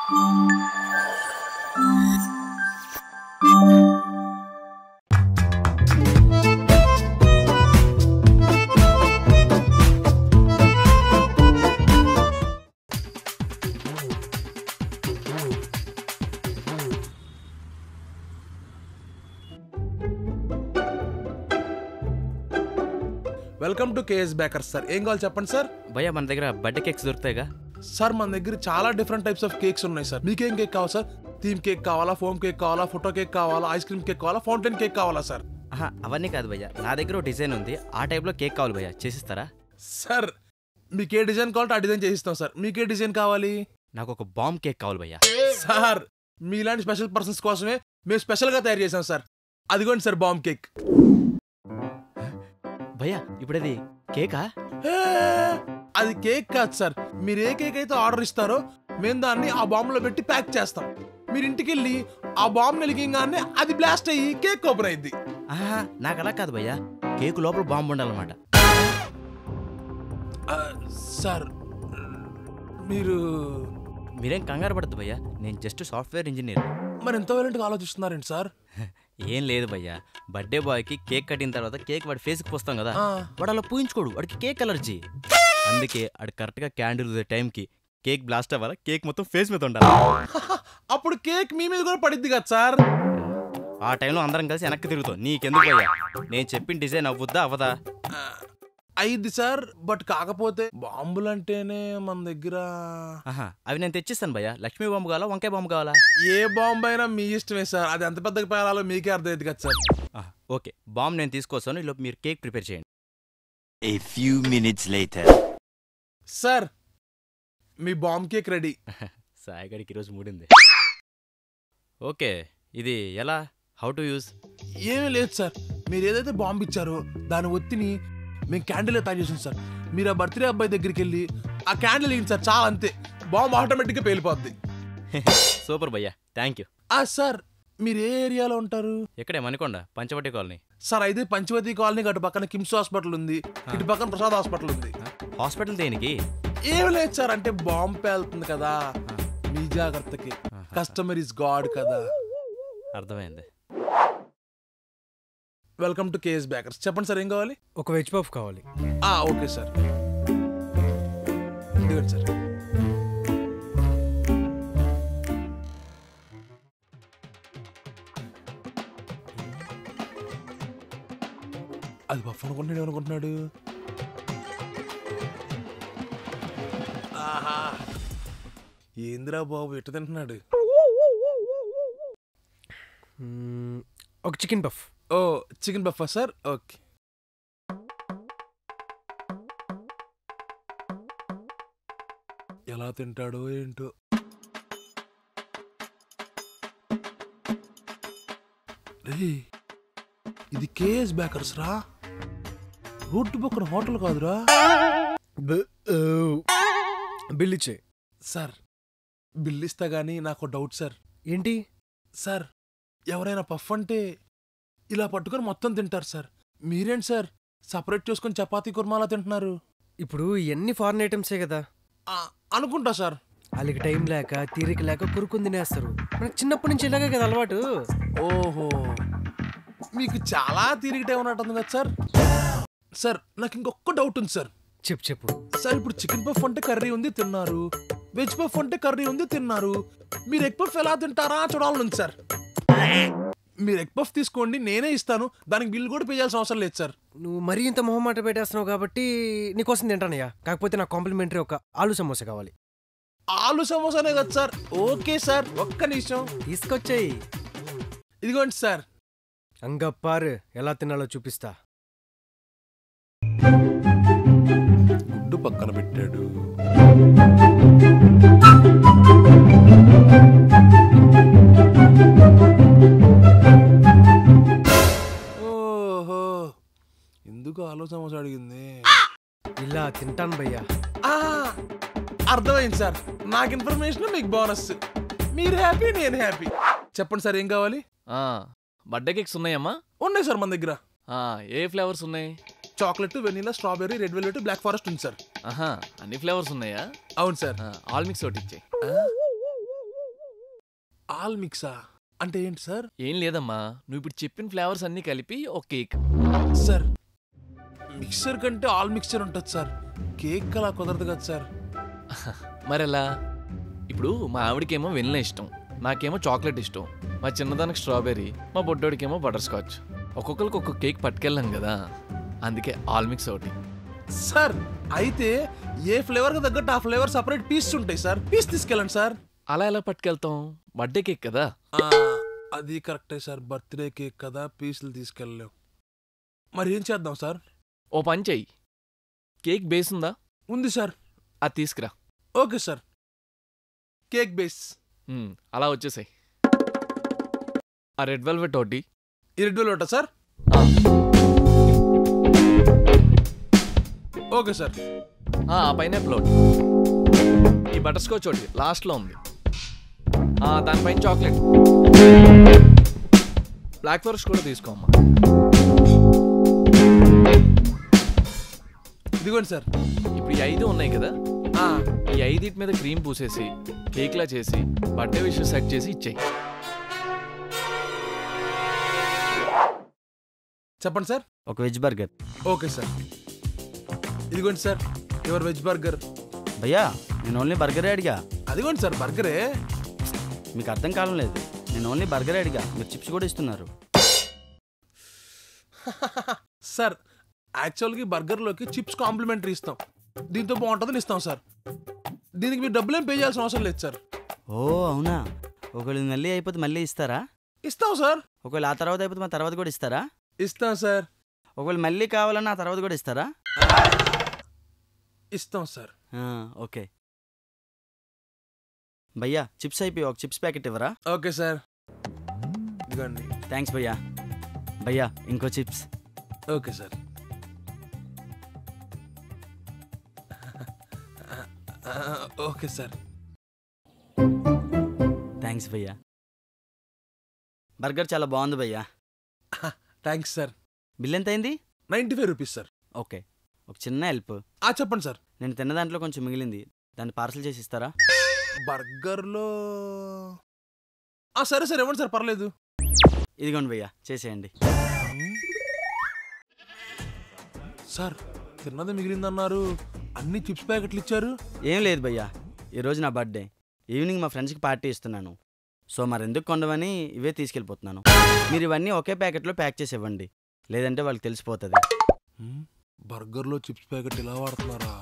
Welcome to KS bakers sir. ఏం కావాలి చెప్పండి సార్. భయ్యా మన దగ్గర బర్త్డే కేక్స్ దొరుకుతాయిగా సార్? మన దగ్గర చాలా డిఫరెంట్ టైప్స్ ఆఫ్ కేక్స్ ఉన్నాయి సార్. మీకేం కేక్ కావాలి సార్? థీమ్ కేక్ కావాలా, ఫోమ్ కేక్ కావాలా, ఫోటో కేక్ కావాలా, ఐస్ క్రీమ్ కేక్ కావాలా, ఫౌంటైన్ కేక్ కావాలా సార్? అవన్నీ కాదు భయ్యా, నా దగ్గర ఒక డిజైన్ ఉంది, ఆ టైప్లో కేక్ కావాలి భయ్యా, చేసిస్తారా? సార్ మీకు ఏ డిజైన్ కావాలంటే ఆ డిజైన్ చేసిస్తాం సార్. మీకే డిజైన్ కావాలి? నాకు ఒక బాంబ్ కేక్ కావాలి భయ్యా. సార్ మీలాంటి స్పెషల్ పర్సన్స్ కోసమే మేము స్పెషల్గా తయారు చేసాం సార్. అదిగోండి సార్ బాంబ్ కేక్. భయ్యా ఇప్పుడు అది కేకా? అది కేక్ కాదు సార్. మీరు ఏ కేక్ అయితే ఆర్డర్ ఇస్తారో మేము దాన్ని ఆ బాంబులో పెట్టి ప్యాక్ చేస్తాం. మీరు ఇంటికి వెళ్ళి ఆ బాంబు వెలిగింగానే అది బ్లాస్ట్ అయ్యి కేక్ ఓపెన్ అయింది. నాకు అలా కాదు భయ్యా, కేక్ లోపల బాంబు ఉండాలన్నమాట. సార్ మీరేం కంగారు పడద్దు భయ్యా, నేను జస్ట్ సాఫ్ట్వేర్ ఇంజనీర్. మరి ఎంత వైలెంట్గా ఆలోచిస్తున్నారండి సార్? ఏం లేదు భయ్యా, బర్త్డే బాయ్కి కేక్ కట్టిన తర్వాత కేక్ వాడి ఫేస్కి పోస్తాం కదా, వాడు అలా పూయించుకోడు, వాడికి కేక్ అలర్జీ. అందుకే వాడు కరెక్ట్గా క్యాండిల్ టైంకి కేక్ బ్లాస్ట్ అవ్వాలా, కేక్ మొత్తం ఫేస్ మీద ఉండాలి. అప్పుడు కేక్ మీ మీద కూడా పడిద్ది కదా సార్? ఆ టైంలో అందరం కలిసి వెనక్కి తిరుగుతాం. నీకెందుకు భయ్యా, నేను చెప్పిన డిజైన్ అవ్వుద్దా అవ్వదా? అయ్యిద్ది సార్, బట్ కాకపోతే బాంబులు అంటేనే మన దగ్గర. అవి నేను తెచ్చిస్తాను భయ్యా. లక్ష్మీ బాంబు కావాలా, వంకాయ బాంబు కావాలా? ఏ బాంబు అయినా మీ ఇష్టమే సార్. అది ఎంత పెద్దగా పేరాలో మీకే అర్థమైంది కదా సార్. ఓకే, బాంబు నేను తీసుకొస్తాను, ఈలోపు మీరు కేక్ ప్రిపేర్ చేయండి. A few minutes later. Sir మీ బాంబ్ కేక్ రెడీ. సాయిగడికి ఈరోజు మూడింది. ఓకే, ఇది ఎలా, హౌ టు యూజ్? ఏమీ లేదు సార్. మీరు ఏదైతే బాంబు ఇచ్చారో దాని ఒత్తిని మేము క్యాండిల్ తయారు చేసాం సార్. మీరు ఆ బర్త్డే అబ్బాయి దగ్గరికి వెళ్ళి ఆ క్యాండిల్ ఇవ్వండి సార్, చాలా అంతే. బాంబు ఆటోమేటిక్గా పేలిపోద్ది. సూపర్ భయ్యా, థ్యాంక్ యూ. సార్ మీరు ఏ ఏరియాలో ఉంటారు? ఎక్కడే, మణికొండ, పంచవటి కాలనీ. సార్ అయితే పంచవతి కాలనీ అటు పక్కన కిమ్స్ హాస్పిటల్ ఉంది, ఇటు పక్కన ప్రసాద్ హాస్పిటల్ ఉంది. హాస్పిటల్ దేనికి? ఏమి లేదు సార్, అంటే బాంబు పేలుతుంది కదా, మీ జాగ్రత్తకి. కస్టమర్ ఇస్ గాడ్ కదా. అర్థమైంది. Welcome to KS bakers. చెప్పండి సార్, ఏం కావాలి? ఒక వెజ్ పఫ్ కావాలి. ఓకే సార్, ఇదిగోండి సార్. అది పఫ్ అనుకుంటున్నాడు, ఏమనుకుంటున్నాడు? ఆహా, ఏందిరా బాబు ఎట్ట తింటున్నాడు? ఒక చికెన్ పఫ్. చికెన్ పఫా సార్? ఓకే. ఎలా తింటాడో ఏంటో. ఇది కేఎస్ బేకర్స్ రా, రోడ్డు పక్కన హోటల్ కాదురా. బిల్ ఇచ్చే. సార్ బిల్ ఇస్తా గానీ నాకు డౌట్ సార్. ఏంటి సార్? ఎవరైనా పఫ్ అంటే ఇలా పట్టుకొని మొత్తం తింటారు సార్. మీరేంటి సార్ సపరేట్ చేసుకొని చపాతీ కుర్మాలా తింటున్నారు? ఇప్పుడు ఇవన్నీ ఫారెన్ ఐటమ్సే కదా అనుకుంటా సార్. వాళ్ళకి టైం లేక తీరిక లేక కొరుకుని తినేస్తారు. మనకు చిన్నప్పటి నుంచి ఇలాగే కదా అలవాటు. ఓహో, మీకు చాలా తీరిక టైం ఉన్నట్టుంది కదా సార్. సార్ నాకు ఇంకొక డౌట్ ఉంది సార్. చెప్పు. సార్ ఇప్పుడు చికెన్ పఫ్ అంటే కర్రీ ఉంది తిన్నారు, వెజ్ పఫ్ అంటే కర్రీ ఉంది తిన్నారు. మీరు ఎగ్ పఫ్ ఎలా తింటారా చూడాలని సార్. మీరు ఎగ్ పఫ్ తీసుకోండి, నేనే ఇస్తాను, దానికి బిల్ కూడా పే చేయాల్సిన అవసరం లేదు సార్. నువ్వు మరీ ఇంత మొహమాట పెట్టేస్తున్నావు కాబట్టి నీకోసం తింటానయ్యా. కాకపోతే నాకు కాంప్లిమెంటరీ ఒక ఆలు సమోసా కావాలి. ఆలు సమోసానే కదా సార్? ఓకే సార్, ఒక్క నిమిషం తీసుకొచ్చాయి. ఇదిగోండి సార్. అంగప్పారు ఎలా తినాలో చూపిస్తా. గుడ్డు పక్కన పెట్టాడు. ఓహో, ఎందుకు ఆలు సమోసా అడిగింది? ఇలా తింటాను భయ్యా. అర్థమైంది సార్. నాకు ఇన్ఫర్మేషన్, మీకు బోనస్. మీరు హ్యాపీ, నేను హ్యాపీ. చెప్పండి సార్, ఏం కావాలి? బర్త్డే కేక్స్ ఉన్నాయమ్మా? ఉన్నాయి సార్ మన దగ్గర. ఏ ఫ్లేవర్స్ ఉన్నాయి? Chocolate, vanilla, strawberry, red velvet, black forest ఉంది సార్. అన్ని ఫ్లేవర్స్ ఉన్నాయా? అవును సార్. ఆల్ మిక్స్ ఒకటి ఇచ్చేయి. ఆల్ మిక్సా అంటే ఏంటి సార్? ఏం లేదమ్మా, నువ్వు ఇప్పుడు చెప్పిన ఫ్లేవర్స్ అన్నీ కలిపి ఒక కేక్. సార్ మిక్సర్ కంటే ఆల్ మిక్సర్ ఉంటుంది సార్, కేక్ అలా కుదరదు కదా సార్. మరెలా? ఇప్పుడు మా ఆవిడకేమో వెనిలా ఇష్టం, నాకేమో చాక్లెట్ ఇష్టం, మా చిన్నదానికి స్ట్రాబెర్రీ, మా బొడ్డోడికేమో బటర్ స్కాచ్. ఒక్కొక్కరికి ఒక్కొక్క కేక్ పట్టుకెళ్ళాం కదా, అందుకే ఆల్ మిక్స్ ఒకటి. సార్ అయితే ఏ ఫ్లేవర్కి తగ్గట్టు ఆ ఫ్లేవర్ సపరేట్ పీస్ ఉంటాయి సార్, పీస్ తీసుకెళ్ళండి సార్. అలా ఎలా పట్టుకెళ్తాం? బర్త్డే కేక్ కదా. అది కరెక్టే సార్, బర్త్డే కేక్ కదా, పీసులు తీసుకెళ్ళలేం. మరి ఏం చేద్దాం సార్? ఓ పని చెయ్యి, కేక్ బేస్ ఉందా? ఉంది సార్. అది తీసుకురా. ఓకే సార్, కేక్ బేస్ అలా వచ్చేసాయి. ఆ రెడ్ వెల్వెట్ ఒకటి. ఈ red velvet sir? Okay sir. ఆ పైనాపిల్ ఒకటి. ఈ బటర్ స్కాచ్ ఒకటి లాస్ట్లో ఉంది. దానిపైన చాక్లెట్. బ్లాక్ ఫారెస్ట్ కూడా తీసుకోమ్మా. ఇదిగోండి సార్. ఇప్పుడు ఈ 5 ఉన్నాయి కదా, ఈ 5 మీద క్రీమ్ పూసేసి కేక్లా చేసి బర్త్డే విషయం సెట్ చేసి ఇచ్చేయి. చెప్పండి సార్. ఒక వెజ్ బర్గర్. Okay sir. ఇదిగోండి సార్ యువర్ వెజ్ బర్గర్. భయ్యా నేను ఓన్లీ బర్గరే అడిగా. అదిగోండి సార్ బర్గరే. మీకు అర్థం కాలం లేదు, నేను ఓన్లీ బర్గరే అడిగా, మీరు చిప్స్ కూడా ఇస్తున్నారు. సార్ యాక్చువల్గా బర్గర్లోకి చిప్స్ కాంప్లిమెంటరీ ఇస్తాం, దీంతో బాగుంటుందని ఇస్తాం సార్. దీనికి మీరు డబ్బులేం పే చేయాల్సిన అవసరం లేదు సార్. ఓ అవునా? ఒకవేళ మళ్ళీ అయిపోతే మళ్ళీ ఇస్తారా? ఇస్తాం సార్. ఒకవేళ ఆ తర్వాత అయిపోతే మా తర్వాత కూడా ఇస్తారా? ఇస్తాం సార్. ఒకవేళ మళ్ళీ కావాలన్నా ఆ తర్వాత కూడా ఇస్తారా? ఇస్తాం సార్. ఓకే భయ్యా, చిప్స్ అయిపోయి ఒక చిప్స్ ప్యాకెట్ ఇవ్వరా? Okay sir. ఇదిగోండి. థ్యాంక్స్ భయ్యా. భయ్యా ఇంకో chips. Okay sir. Okay sir. Thanks భయ్యా. బర్గర్ చాలా బాగుంది భయ్యా. Thanks sir. బిల్ ఎంత అయింది? 95 రూపీస్ సార్. ఓకే, ఒక చిన్న హెల్ప్. చెప్పండి సార్. నేను తిన్న దాంట్లో కొంచెం మిగిలింది, దాన్ని పార్సల్ చేసి ఇస్తారా? బర్గర్లో సరే సార్, ఇవ్వండి సార్, పర్లేదు. ఇదిగోండి భయ్యా, చేసేయండి. సార్ తిన్నది మిగిలిందన్నారు, అన్ని చిప్స్ ప్యాకెట్లు ఇచ్చారు. ఏం లేదు భయ్యా, ఈరోజు నా బర్త్డే, ఈవినింగ్ మా ఫ్రెండ్స్కి పార్టీ ఇస్తున్నాను. సో మరెందుకు కొండవని ఇవే తీసుకెళ్ళిపోతున్నాను. మీరు ఇవన్నీ ఒకే ప్యాకెట్లో ప్యాక్ చేసి ఇవ్వండి, లేదంటే వాళ్ళకి తెలిసిపోతుంది. బర్గర్లో చిప్స్ ప్యాకెట్ ఇలా వాడుతున్నారా?